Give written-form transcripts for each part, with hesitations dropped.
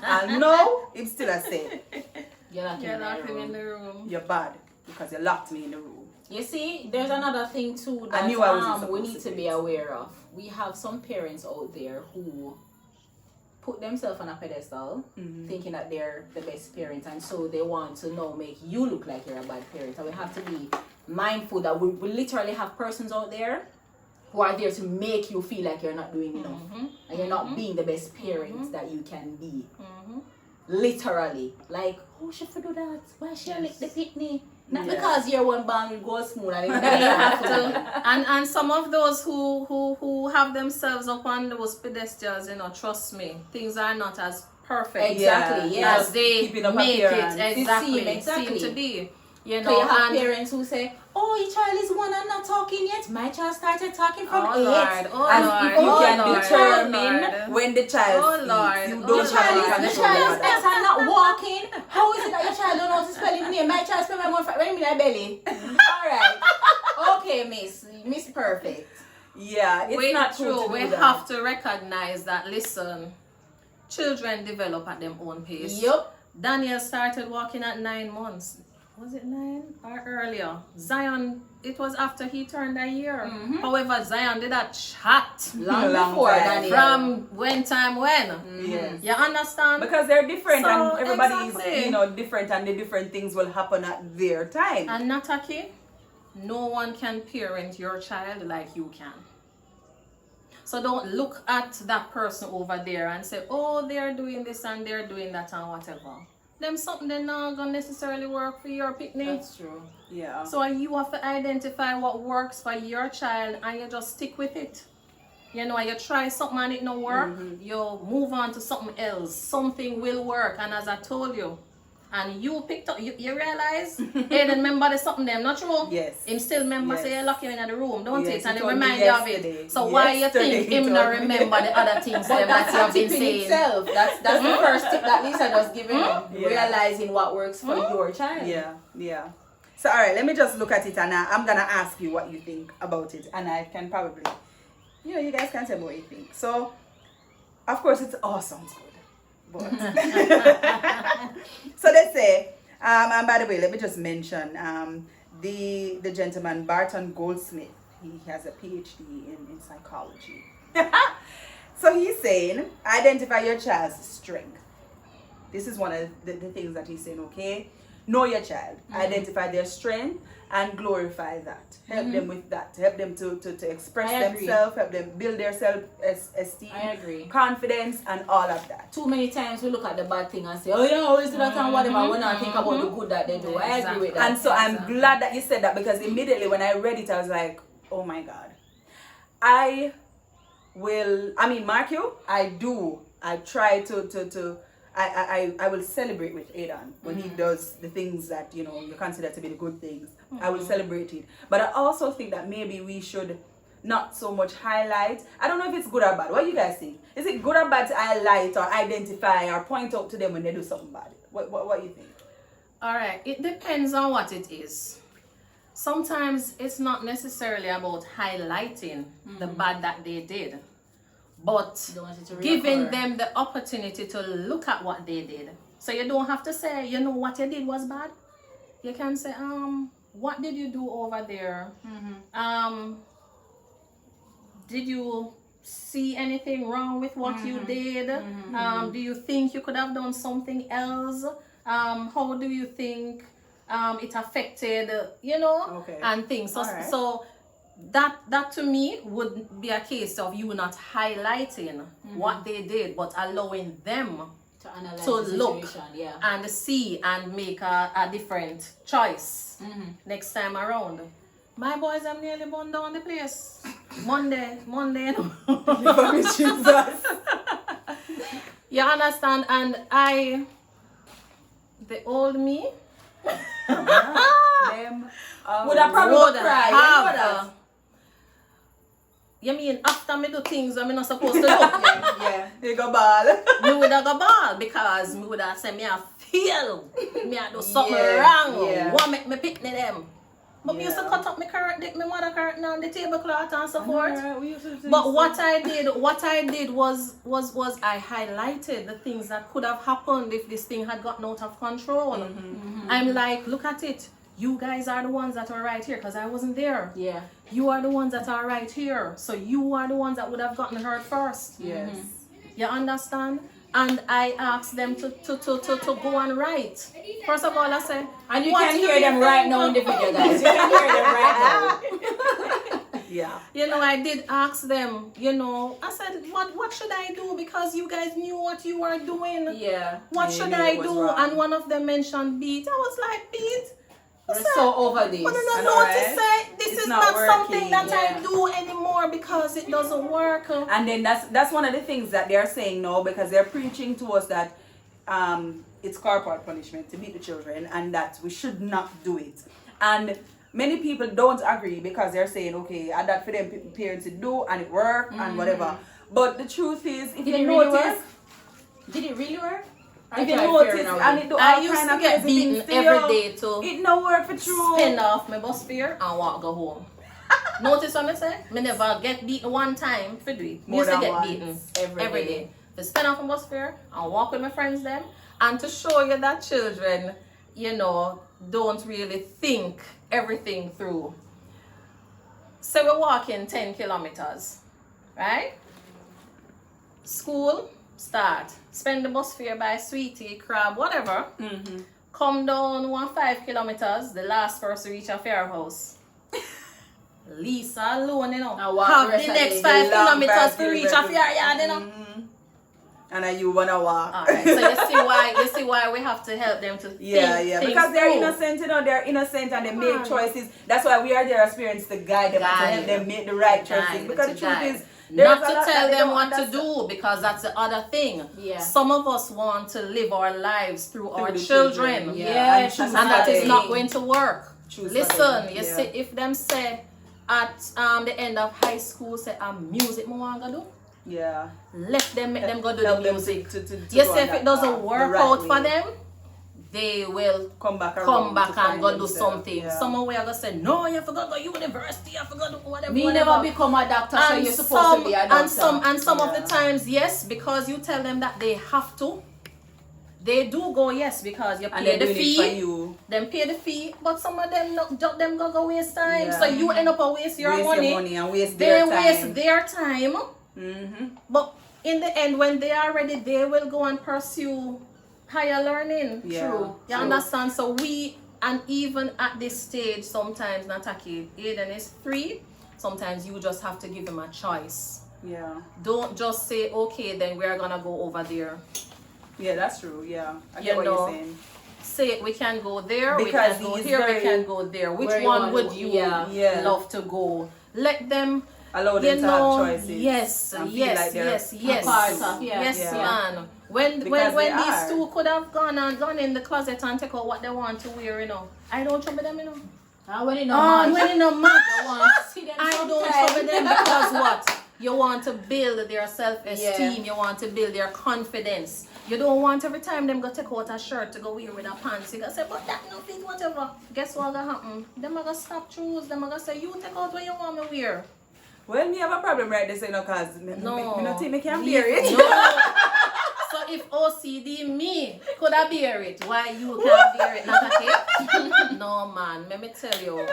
And no, him still a say, You're locked him in the room. you're bad because you locked me in the room. You see, there's another thing too that I knew I wasn't we supposed need to to do be it. aware of. We have some parents out there who put themselves on a pedestal, thinking that they're the best parent, and so they want to now make you look like you're a bad parent. And we have to be mindful that we literally have persons out there who are there to make you feel like you're not doing enough, and you're not being the best parent that you can be. Literally, like, who should do that? Why should lick the picnic? Not because you're one band will go smooth and you have to. And some of those who have themselves up on those pedestals, trust me, things are not as perfect Exactly, as they Keeping up make appearance. it Exactly. seem to be. So you have and parents who say, "Oh, your child is one and not talking yet. My child started talking from 8." Lord, As if you can Lord, determine Lord. when the child Oh, speaks. Lord. You Oh, don't The child have is control over specs that. and not walking. How is it that your child don't know how to spell his name? My child spell my one when me like belly. Alright. Okay, Miss Perfect. Yeah, it's not true. We have to recognize that, listen, children develop at their own pace. Yup. Daniel started walking at 9 months. Was it 9 or earlier? Zion, it was after he turned a year. However, Zion did a chat Long Long before time. Daniel. from when. Yes. You understand? Because they're different So, and everybody exactly. is, different, and the different things will happen at their time. And Nataki, no one can parent your child like you can. So don't look at that person over there and say, oh, they're doing this and they're doing that and whatever. Them something they're not gonna necessarily work for your picnic. That's true. Yeah. So you have to identify what works for your child and you just stick with it. You try something and it don't work, you move on to something else. Something will work. And as I told you, and you picked up, you realize, hey, remember there's something them, not true? Yes. Him still remember, Yes. say you lock him in the room, don't Yes, it? And he it told me remind you of yesterday. it. So why you Yesterday think he him not told me. remember the other things But them that that's you a have been tip in saying? itself. That's the first tip that Lisa just given up. Yeah. Realizing what works for your child. Yeah. So, all right, let me just look at it, and I'm going to ask you what you think about it. And I can probably, you guys can tell me what you think. So, of course, it all sounds good. But so let's say, and by the way, let me just mention the gentleman, Barton Goldsmith. He has a PhD in psychology. So he's saying, identify your child's strength. This is one of the things that he's saying, okay? Know your child. Identify their strength and glorify that. Help them with that. Help them to express I agree. themselves. Help them build their self-esteem. I agree. Confidence and all of that. Too many times we look at the bad thing and say, oh yeah, always do that and whatever. We not think about the good that they do. I agree with that. And so I'm glad that you said that, because immediately when I read it, I was like, oh my God. Mark you, I try to I will celebrate with Aidan when he does the things that you consider to be the good things. I will celebrate it, but I also think that maybe we should not so much highlight. I don't know if it's good or bad. What do you guys think? Is it good or bad to highlight or identify or point out to them when they do something bad? What do you think? All right, it depends on what it is. Sometimes it's not necessarily about highlighting the bad that they did, but Don't want it to giving reoccur. them the opportunity to look at what they did. So you don't have to say, what you did was bad. You can say, what did you do over there? Did you see anything wrong with what you did? Do you think you could have done something else? How do you think it affected, Okay. and things. So, All right. so that to me would be a case of you not highlighting what they did, but allowing them to analyze to the look situation, yeah. and see and make a different choice next time around. My boys, I'm nearly burned down the place. Monday. Jesus. You understand? And the old me Them Would have probably would cried. have. You mean after me do things I'm not supposed to do? yeah, you go ball. Me would have go ball because me would have said me I feel me I do something Yeah, wrong. yeah. What make me picnic them? But we used to cut up my mother curtain on the tablecloth and so forth. Right. But what I did was I highlighted the things that could have happened if this thing had gotten out of control. I'm like, look at it. You guys are the ones that are right here because I wasn't there. Yeah. You are the ones that are right here. So you are the ones that would have gotten hurt first. Yes. You understand? And I asked them to go and write. First of all, I said, And you what can do hear them right now in the video, guys. You can hear them right now. Yeah. You know, I did ask them, you know, I said, what should I do? Because you guys knew what you were doing. Yeah. What You should knew I it was do? wrong. And one of them mentioned beat. I was like, beat? We're so over this. But then I I know, noticed right? that this It's is not not something working. that Yeah. I do anymore because it doesn't work. And then that's one of the things that they're saying now, because they're preaching to us that it's corporal punishment to beat the children and that we should not do it. And many people don't agree because they're saying, okay, and that for them parents to do and it work and whatever. But the truth is, if Did you it really notice, work? Did it really work? if you notice, and it do all I used kind to of get crazy beaten things to every you, day to it no work for true. spin off my bus fare and walk go home. Notice what I say? Me never get beaten one time for do it. Me More used to than get once. beaten Every every day. day. To spin off my bus fare and walk with my friends them. And to show you that children, you know, don't really think everything through. So we're walking 10 kilometers, right? School, start. Spend the bus fare by Sweetie, Crab, whatever. Come down 5 kilometers, the last person reach a fair house. Lisa alone, you know, Now walk have the the rest of next the 5 long kilometers path to to reach the a fair yard, you know. And then you wanna walk. Alright, so you see why we have to help them to Yeah, think yeah, things because they're through. innocent, you know, they're innocent and they Come make on. choices. That's why we are there as parents to guide them and to help Guide. them make the right choices. Guide, Because to the truth guide. is, there's Not a to lot tell that they them don't what to understand. do, because that's the other thing. Yeah. Some of us want to live our lives through our the children. Yeah, Yeah, and choose And that for is them. not going to work. Choose for Listen, them, you yeah. see, if them say at the end of high school, say, music me want to do, Yeah. let them make them go do Help the them music. to You go see, on if that it doesn't path, the work right out for way. them, they will Come back come back to and find go do themselves, something. yeah. Someone will go say, no, you forgot to go university, you forgot to whatever. Me whatever. never become a doctor, so And you're supposed to be a doctor. some of the Yeah. times, yes, because you tell them that they have to. They do go, yes, because you And pay they're the doing it for fee. you. Them pay the fee, but some of them them go waste time. Yeah. So you end up a waste your Waste money. your money and waste They their time. waste their time. Mm-hmm. But in the end, when they are ready, they will go and pursue higher learning. Yeah. True. You True. understand? So we, and even at this stage, sometimes Nataki, Aiden is 3. Sometimes you just have to give him a choice. Yeah. Don't just say, okay, then we're gonna go over there. Yeah, that's true. Yeah. I You get what know, you're saying. Say we can go there, Because we can go he's here, very- we can go there. Which Where you one want would to- you yeah. love to go? Let them, Allow you them to know, have choices. yes, and feel yes, like they're yes, a yes, part of, yeah. yes, Yeah. man. When Because they these are. two could have gone in the closet and take out what they want to wear, you know. I don't trouble them, you know. And when you know Oh, man, when you know man, you want to see them I don't sometime. trouble them because what? You want to build their self-esteem. Yeah. You want to build their confidence. You don't want every time them go take out a shirt to go wear with a pants. You go say, but that no fit, whatever. Guess what gonna happen? Them are gonna stop choose. Them are gonna say, you take out what you want me wear. Well, me have a problem right there, so you know, cause me not think me can Leave- bear it. No. So if OCD me could I bear it, why you can't bear it? Not okay? No man, let me tell you.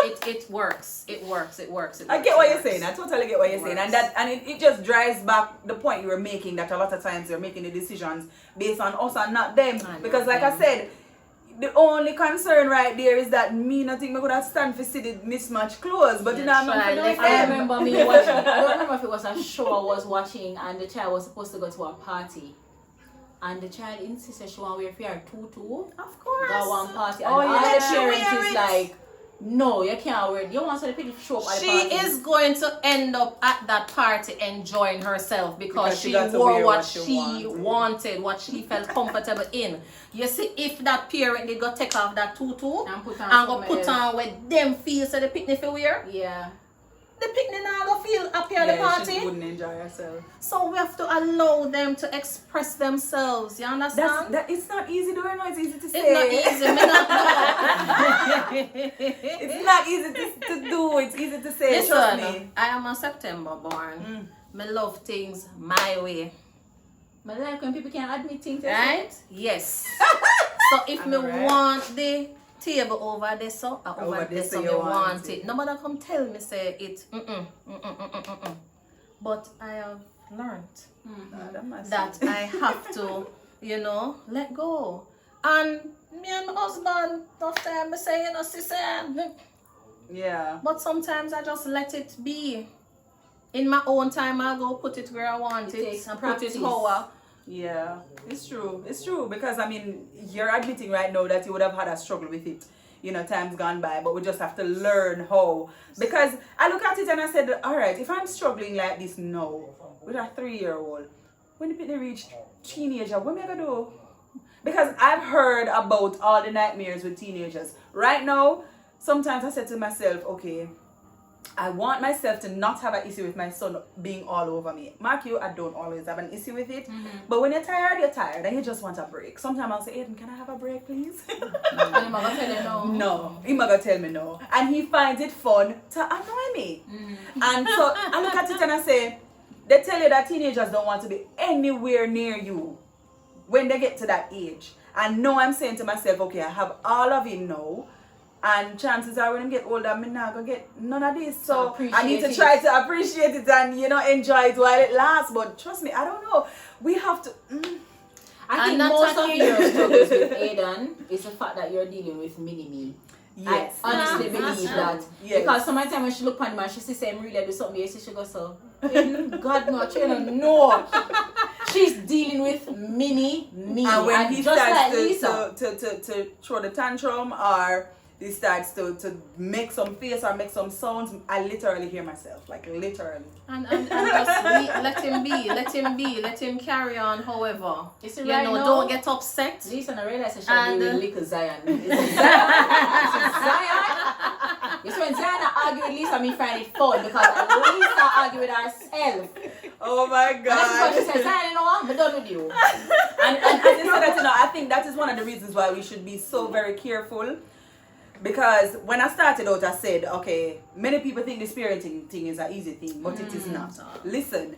It works. It works. It works. It I works, get what it you're works. saying. I totally get what you're saying, and it just drives back the point you were making, that a lot of times you're making the decisions based on us and not them. And Because, not like them. I said, the only concern right there is that me not think me could have stand for see the mismatched clothes, but you know, I'm not try gonna do it left I them. remember me watching, I don't remember if it was a show I was watching and the child was supposed to go to a party. And the child insisted she want to wear fair tutu. Of course. Go one party. And Oh, all yeah, the she parents wear is it. like, no, you can't wear it. You want to put the show up at the She party. is going to end up at that party enjoying herself because Because she she got to wore wear what what she she wanted, what she felt comfortable in. You see, if that parent did go take off that tutu And put on and go something put else. on with them feel so the picnic for wear, Yeah. the picnic not gonna feel happy at the party. She wouldn't enjoy herself. So we have to allow them to express themselves. You understand? It's not easy to know. It's easy to say. It's not easy. Me not It's not easy to do. It's easy to say. Listen, Trust me. I am a September born. Me love things my way. I like when people can admit things. Right? Yes. So if me want the table over there, so over there, so me want it. Nobody come tell me say it. But I have learned that I have to, let go. And me and my husband, tough time, I say, sister. Yeah. But sometimes I just let it be. In my own time, I'll go put it where I want it and put it how. Yeah, it's true. It's true because I mean, you're admitting right now that you would have had a struggle with it, times gone by, but we just have to learn how. Because I look at it and I said, all right, if I'm struggling like this now with a 3-year-old, when the people reach teenager, what am I gonna do? Because I've heard about all the nightmares with teenagers. Right now, sometimes I said to myself, okay, I want myself to not have an issue with my son being all over me. Mark you, I don't always have an issue with it. But when you're tired and you just want a break. Sometimes I'll say, Aiden, can I have a break, please? And I'm gonna tell you no. No. He's gonna tell me no. And he finds it fun to annoy me. And so I look at it and I say, they tell you that teenagers don't want to be anywhere near you when they get to that age. And now I'm saying to myself, okay, I have all of it now. And chances are when I get older, I'm not going to get none of this. So I need to try to appreciate it and, enjoy it while it lasts. But trust me, I don't know. We have to... I think most of your struggles with Aiden is the fact that you're dealing with mini-me. Yes. I honestly believe that. Yes. Because sometimes when she look at him and she sees him really do something else, she goes so, God no, no. She's dealing with mini-me. And when he just starts like Lisa. to throw the tantrum or... he starts to make some face or make some sounds, I literally hear myself, like literally. And just let him be, let him carry on however. Don't get upset. Lisa, I realize I should be with little Zion. Is Zion? Yes, when Zion argue with Lisa, me find it fun because Lisa argue with herself. Oh my God. And that's what she says, Zion, I'm done with you. And as you said that, I think that is one of the reasons why we should be so very careful. Because when I started out, I said, okay, many people think this parenting thing is an easy thing, but it is not. Listen,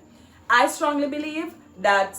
I strongly believe that,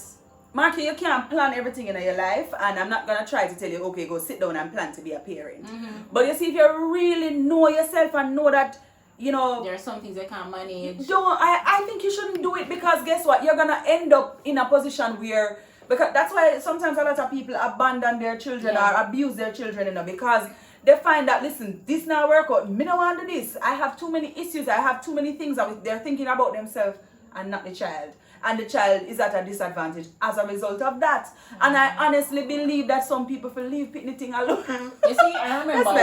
Marky, you can't plan everything in your life, and I'm not going to try to tell you, okay, go sit down and plan to be a parent. But you see, if you really know yourself and know that, there are some things you can't manage. I think you shouldn't do it because guess what? You're going to end up in a position where, because that's why sometimes a lot of people abandon their children or abuse their children, because they find that, listen, this now work out. Me don't want to do this. I have too many issues. I have too many things that they're thinking about themselves and not the child. And the child is at a disadvantage as a result of that. And I honestly believe that some people will leave anything alone. You see, I remember once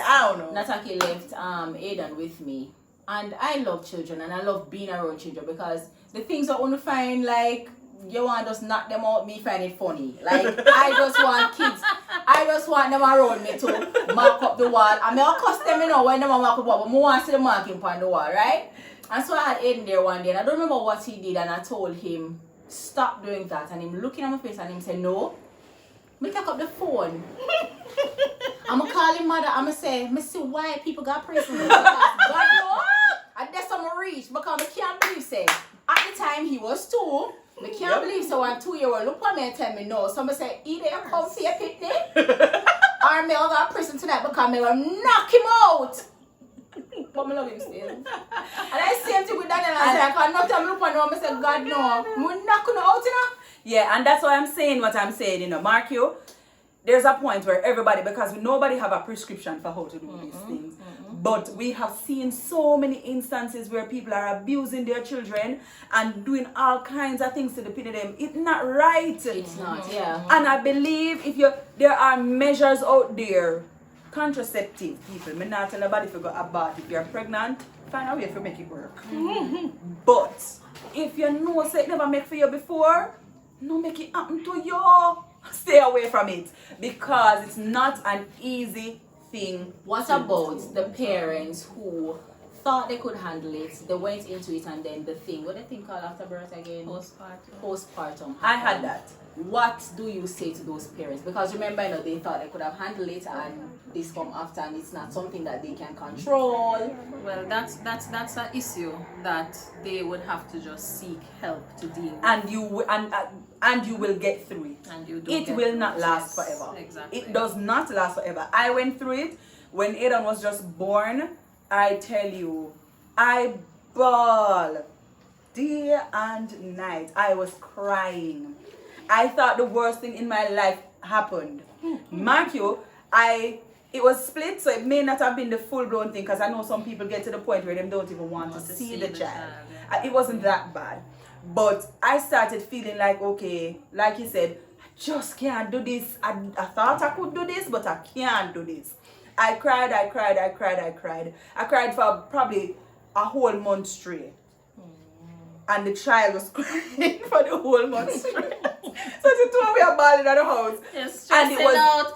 I don't know. Nataki left Aiden with me. And I love children and I love being around children because the things I want to find, like, you want to just knock them out, me find it funny. Like, I just want kids. I just want them around me to mark up the wall. I mean, I'll cost them, when they mark up the wall, but I want to see the marking on the wall, right? And so I had Aiden there one day, and I don't remember what he did, and I told him, stop doing that. And him looking at my face, and him said, no. Me take up the phone. I'm going to call him mother, I'm going to say, me see why people got prison. Because God know, and that's how I reach, because I can't believe, say, at the time he was 2, I can't believe so one 2-year-old look at me and tell me no. So I say, either you come for your picnic or me will go to prison tonight because I will knock him out. But I love him still. And I same thing with Daniel. I say, I can't knock him look at him. I say, God no, I'm knock him out, Yeah, and that's why I'm saying what I'm saying, Mark you. There's a point where everybody, because nobody have a prescription for how to do these things. But we have seen so many instances where people are abusing their children and doing all kinds of things to the pit of them. It's not right. It's not, yeah. And I believe there are measures out there, contraceptive people. Me not tell nobody if you go abort. If you're pregnant, find a way to make it work. But if you know say it never make for you before, no make it happen to you. Stay away from it because it's not an easy thing. What about the parents who thought they could handle it. They went into it, and then the thing, what do they think called after birth again? Postpartum. I had that. What do you say to those parents? Because remember, they thought they could have handled it, and this come after, and it's not something that they can control. Well, that's an issue that they would have to just seek help to deal with. And you will get through it. And you do it get will through not it. last Yes, forever. exactly. It does not last forever. I went through it when Aidan was just born. I tell you, I bawl day and night. I was crying. I thought the worst thing in my life happened. Mark you, it was split, so it may not have been the full-blown thing, because I know some people get to the point where they don't even want to see the child. It wasn't that bad. But I started feeling like, okay, like you said, I just can't do this. I thought I could do this, but I can't do this. I cried. I cried for probably a whole month straight. And the child was crying for the whole month straight. So the two of we are bawling at the house. And it was out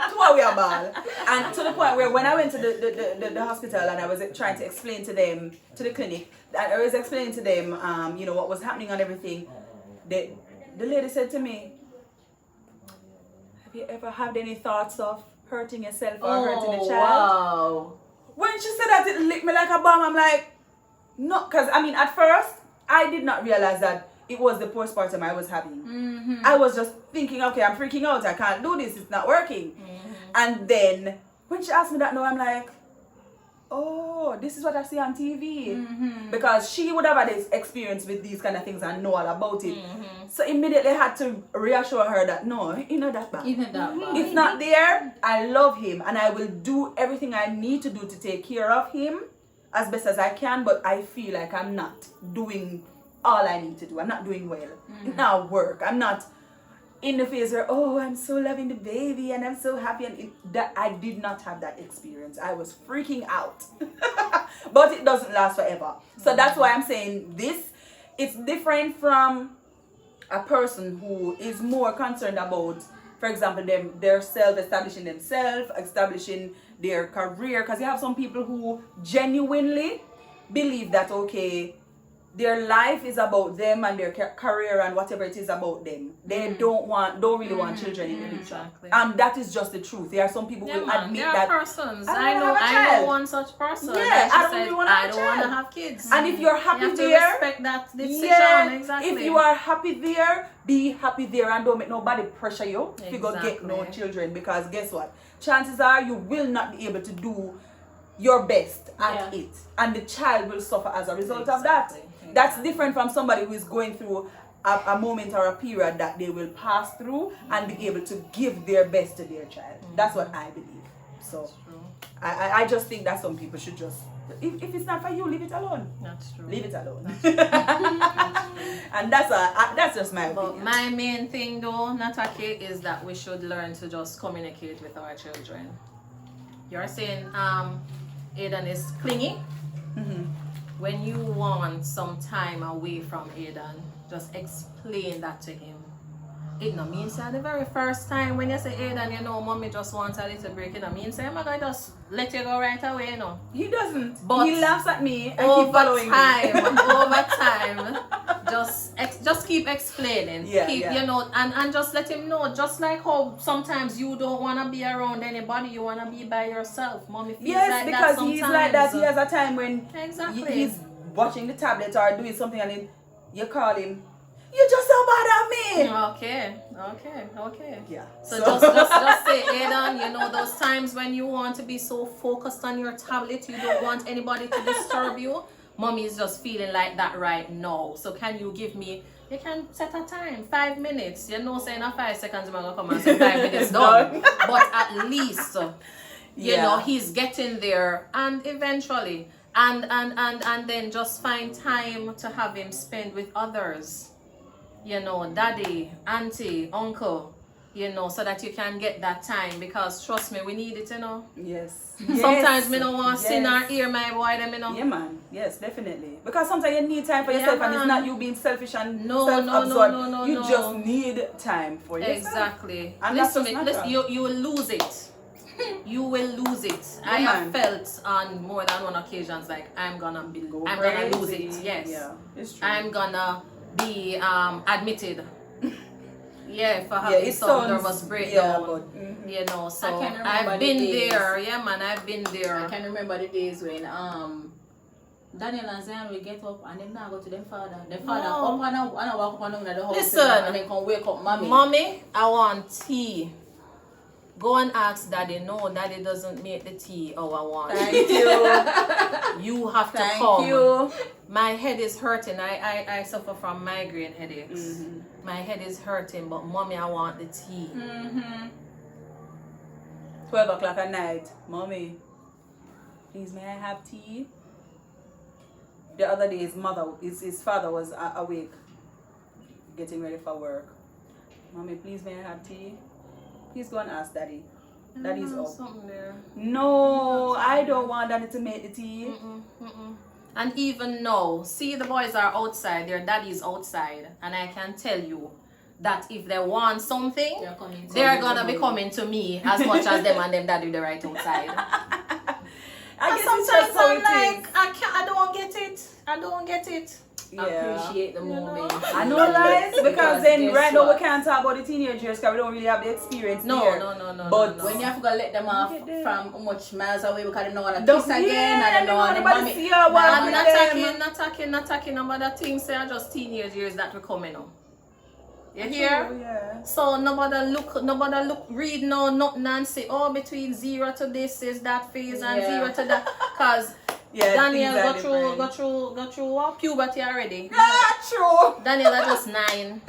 two of we are bawling. And to the point where when I went to the hospital and I was trying to explain to them, to the clinic, and I was explaining to them, what was happening and everything, the lady said to me, have you ever had any thoughts of hurting yourself or hurting the child? Wow. When she said that, it licked me like a bomb. I'm like, no, because at first I did not realize that it was the postpartum I was having. Mm-hmm. I was just thinking, okay, I'm freaking out. I can't do this. It's not working. Mm-hmm. And then when she asked me that, now I'm like, oh, this is what I see on TV. Mm-hmm. Because she would have had this experience with these kind of things and know all about it. Mm-hmm. So immediately I had to reassure her that no, it's not that bad. It's not there. I love him and I will do everything I need to do to take care of him as best as I can, but I feel like I'm not doing all I need to do. I'm not doing well. It not work. I'm not in the phase where, oh, I'm so loving the baby and I'm so happy. And that I did not have that experience. I was freaking out. But it doesn't last forever. So that's why I'm saying this. It's different from a person who is more concerned about, for example, their establishing themselves, establishing their career. Because you have some people who genuinely believe that, okay, their life is about them and their career and whatever it is about them. They don't really want children in the picture. Exactly. And that is just the truth. There are some people who admit there that. are persons. I know one such person. Yeah, I don't really want to I have a don't want to child. have kids. And if you're happy you have there, to respect that decision. yeah, Exactly. if you are happy there, be happy there and don't make nobody pressure you if you go get no Exactly. children, because guess what? Chances are you will not be able to do your best at it, and the child will suffer as a result of that. That's different from somebody who is going through a moment or a period that they will pass through and be able to give their best to their child. That's what I believe. So I just think that some people should just, if it's not for you, leave it alone. That's true. Leave it alone. And that's just my But opinion. my main thing though, Nataki, is that we should learn to just communicate with our children. You're saying Aidan is clingy. When you want some time away from Aidan, just explain that to him. It no means that the very first time when you say, Aidan, mommy just wants a little break, it no means I'm not going to just let you go right away, He doesn't. But he laughs at me and over keep following time, just keep explaining. And just let him know, just like how sometimes you don't want to be around anybody, you want to be by yourself. Mommy feels like that sometimes. He's like that. He has a time when he's watching the tablet or doing something and then you call him, you just so bad at me. Okay. Yeah. So just say, Aidan, those times when you want to be so focused on your tablet, you don't want anybody to disturb you. Mommy is just feeling like that right now. So can you give me, you can set a time, 5 minutes. Saying in 5 seconds I'm gonna come and say 5 minutes done. But at least, he's getting there, and eventually, and then just find time to have him spend with others. Daddy, auntie, uncle, so that you can get that time, because trust me, we need it, Yes. Sometimes me don't want to sit in our ear, my boy, them, Yeah, man. Yes, definitely. Because sometimes you need time for yourself, and it's not you being selfish and No, self-absorbed. You just need time for yourself. Exactly. And Listen, that's just natural. you will lose it. you will lose it. I have felt on more than one occasions like I'm gonna lose it. Yes. Yeah, it's true. I'm gonna be admitted. Yeah, for having some nervous breakdown. But, you know, so I can remember I've the been days. there. Yeah, man, I've been there. I can remember the days when Daniel and Zion will get up and them now go to them father. The father up and I walk up and down the house. Listen, and then come wake up mommy. Mommy, I want tea. Go and ask daddy. No, daddy doesn't make the tea. Oh, I want. Thank you. You have to Thank come. you. My head is hurting. I suffer from migraine headaches. My head is hurting, but mommy, I want the tea. 12 o'clock at night. Mommy, please may I have tea? The other day his father was awake, getting ready for work. Mommy, please may I have tea? Please go and ask daddy. Daddy's up. Something there. No, I don't want daddy to make the tea. And even now, see, the boys are outside, their daddy's outside, and I can tell you that if they want something, they're gonna be coming to me as much as them and them daddy the right outside. I guess Sometimes I'm like, I don't get it. Yeah. Appreciate the moment. I know, right? Because then right now we can't talk about the teenage years because we don't really have the experience there. No. But When you have to go let them off from much miles away because they don't want to Don't- kiss again yeah, and they don't want to nobody see her walk I'm with not them. talking about the things say are just teenage years that we're coming on. You True, hear? yeah. So nobody look, read no nothing and say, oh, between 0 to this is that phase and 0 to that. Cause Yeah, Daniel things are go different. through what? Puberty already. True. Daniel are just 9.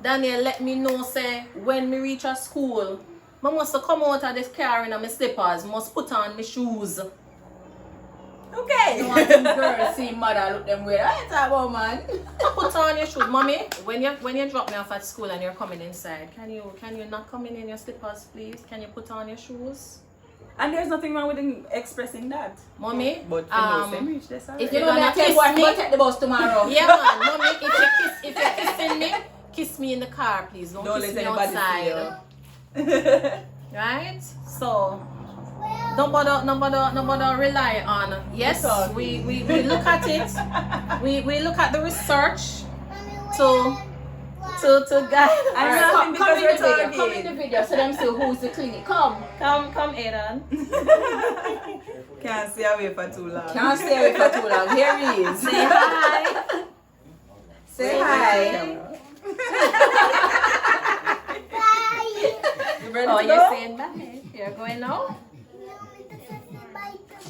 Daniel let me know say when me reach a school, I must come out of this car in my slippers, must put on my shoes. Okay. You want some girls see mother look them weird. I ain't talking about man. Put on your shoes, mommy. When you drop me off at school and you're coming inside, can you not come in your slippers, please? Can you put on your shoes, And there's nothing wrong with him expressing that. mommy? But for most them reach this already. If You you're know gonna that take kiss one, me, go take the bus tomorrow. yeah, man, mommy. If you're kissing me, kiss me in the car, please. Don't kiss let me anybody outside. see Right? So don't bother rely on. Yes, we look at it. We look at the research to guide. I'm Alright, laughing because come we're in the video. talking. Come in the video so them see who's the clinic. Come. Come, Aidan. Can't stay away for too long. Can't stay away for too long. Here he is. Say hi. Say hi. You ready Oh, to you're go? saying bye. You're going now?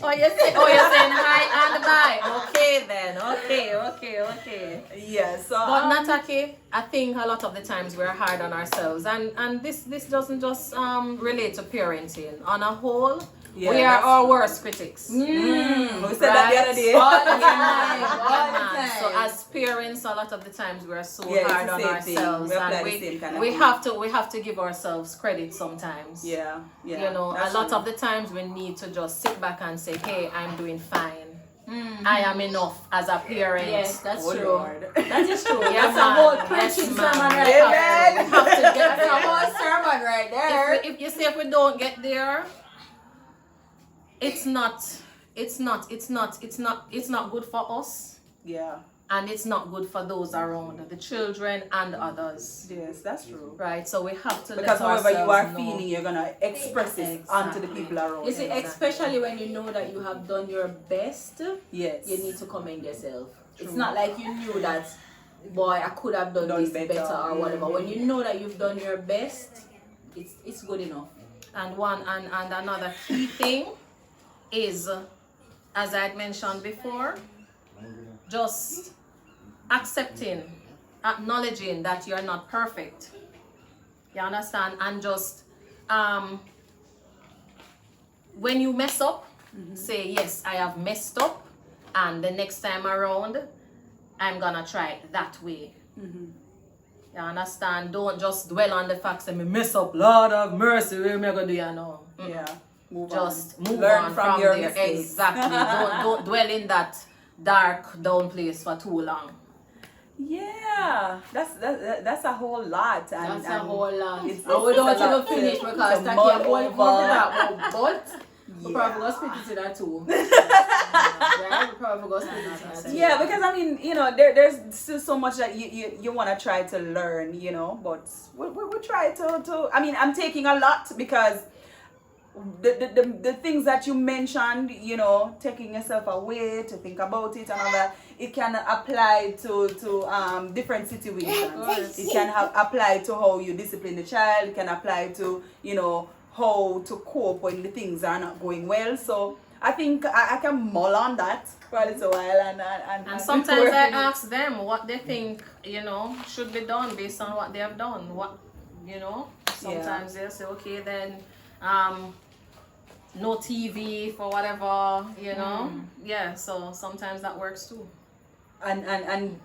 Oh, you're saying hi and bye. Okay then. Okay. Yeah, so But Nataki, I think a lot of the times we're hard on ourselves, and this doesn't just relate to parenting. On a whole, Yeah, we are that's our worst critics. we said that the other day. All the time. Yeah, All man. the So time. as parents, a lot of the times we're so Yeah, it's hard the on same thing. ourselves, We apply and the same kind of we thing. have to give ourselves credit sometimes. Yeah. You know, a that's lot true. of the times we need to just sit back and say, hey, I'm doing fine. I am enough as a parent. Yes, that's Oh, true. Lord. That is true. Yeah, That's a man. whole Yes, preaching man. sermon right We there. have to get That's a there. whole sermon right there. If you see, if we don't get there, it's not good for us, Yeah. and it's not good for those around, the children and others. Yes, that's true. Right, so we have to Because let however you are ourselves know. feeling, you're gonna express it onto the people around You see, you. especially when you know that you have done your best, Yes. you need to commend yourself. It's True. not like you knew that, boy, I could have done this better or whatever. When you know that you've done your best, it's good enough. And another key thing is, as I had mentioned before, just accepting, acknowledging that you're not perfect. You understand? And just when you mess up, say, yes, I have messed up, and the next time around, I'm gonna try it that way. You understand? Don't just dwell on the facts and me mess up. Lord have mercy, what am I gonna do? You know? Yeah. Move Just on. move Learn on from from your there. mistakes. Exactly. don't dwell in that dark down place for too long. Yeah, that's a whole lot. And, That's a whole lot. it's And we don't a lot to finish to because mull Taki going to over. that, but we Yeah. probably going to split it in that too. Right? We probably going to split it in that too. Yeah, because I mean, you know, there's still so much that you want to try to learn, you know, but we try to. I mean, I'm taking a lot because the things that you mentioned, you know, taking yourself away to think about it and all that, it can apply to different situations. It can apply to how you discipline the child. It can apply to, you know, how to cope when the things are not going well. So I think I can mull on that for a little while And sometimes I ask them what they think, you know, should be done based on what they have done. What, you know, sometimes they say, okay, then no TV for whatever, you know. Yeah, so sometimes that works too. And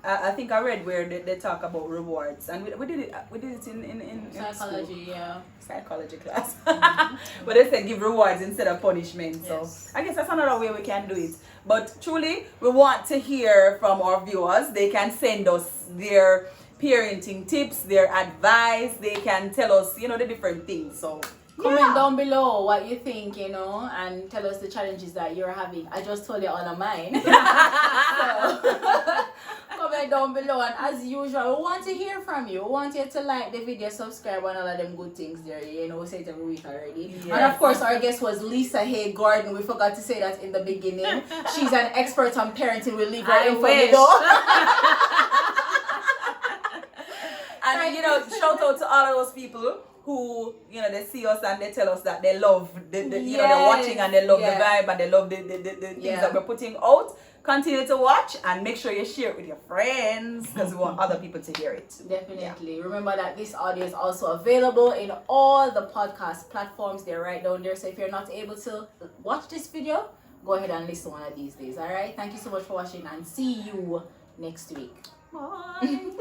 I think I read where they talk about rewards, and we did it in Psychology, yeah. psychology class. But they said give rewards instead of punishment. So Yes. I guess that's another way we can do it. But truly, we want to hear from our viewers. They can send us their parenting tips, their advice. They can tell us, you know, the different things. So Comment down below what you think, you know, and tell us the challenges that you're having. I just told you all of mine. So, comment down below, and as usual, we want to hear from you. We want you to like the video, subscribe, and all of them good things there. You know, we say it every week already. Yes. And of course, our guest was Lisa Haye-Gordon. We forgot to say that in the beginning. She's an expert on parenting. We'll leave her I info wish. below. and you know, shout out to all of those people who, you know, they see us and they tell us that they love the you know, they're watching and they love the vibe and they love the things that we're putting out. Continue to watch and make sure you share it with your friends because we want other people to hear it. Definitely. Remember that this audio is also available in all the podcast platforms. They're right down there. So if you're not able to watch this video, go ahead and listen one of these days. All right. Thank you so much for watching and see you next week. Bye.